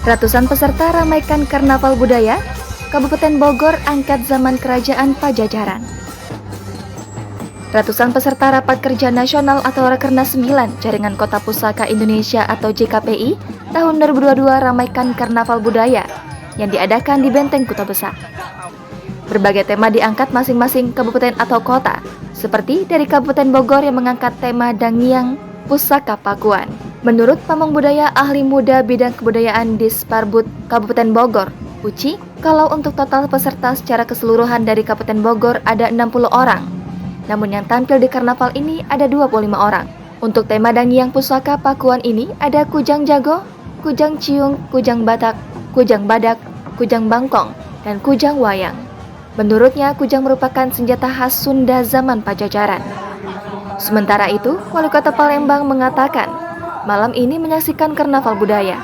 Ratusan peserta ramaikan Karnaval Budaya, Kabupaten Bogor angkat zaman Kerajaan Pajajaran. Ratusan peserta Rapat Kerja Nasional atau Rakernas 9 Jaringan Kota Pusaka Indonesia atau JKPI tahun 2022 ramaikan Karnaval Budaya yang diadakan di Benteng Kuta Besar. Berbagai tema diangkat masing-masing kabupaten atau kota, seperti dari Kabupaten Bogor yang mengangkat tema Dangiang Pusaka Pakuan. Menurut Pamong Budaya Ahli Muda Bidang Kebudayaan Disparbud Kabupaten Bogor, Uci, kalau untuk total peserta secara keseluruhan dari Kabupaten Bogor ada 60 orang. Namun yang tampil di karnaval ini ada 25 orang. Untuk tema Dangiang Pusaka Pakuan ini ada Kujang Jago, Kujang Ciung, Kujang Batak, Kujang Badak, Kujang Bangkong, dan Kujang Wayang. Menurutnya, kujang merupakan senjata khas Sunda zaman Pajajaran. Sementara itu, Wali Kota Palembang mengatakan, malam ini menyaksikan Karnaval Budaya.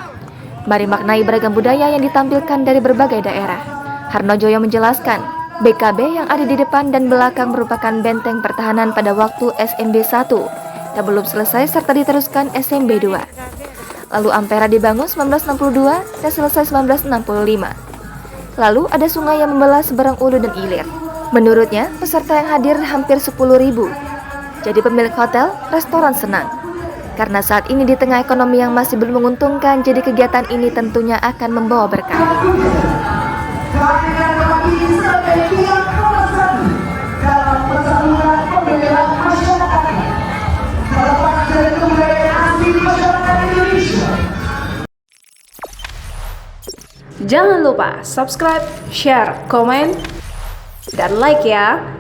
Mari maknai beragam budaya yang ditampilkan dari berbagai daerah. Harnojoyo menjelaskan, BKB yang ada di depan dan belakang merupakan benteng pertahanan pada waktu SMB 1 dan belum selesai serta diteruskan SMB 2. Lalu Ampera dibangun 1962 dan selesai 1965. Lalu ada sungai yang membelah seberang Ulu dan Ilir. Menurutnya, peserta yang hadir hampir 10.000. Jadi pemilik hotel, restoran senang. Karena saat ini di tengah ekonomi yang masih belum menguntungkan, jadi kegiatan ini tentunya akan membawa berkah. Jangan lupa subscribe, share, komen, dan like ya.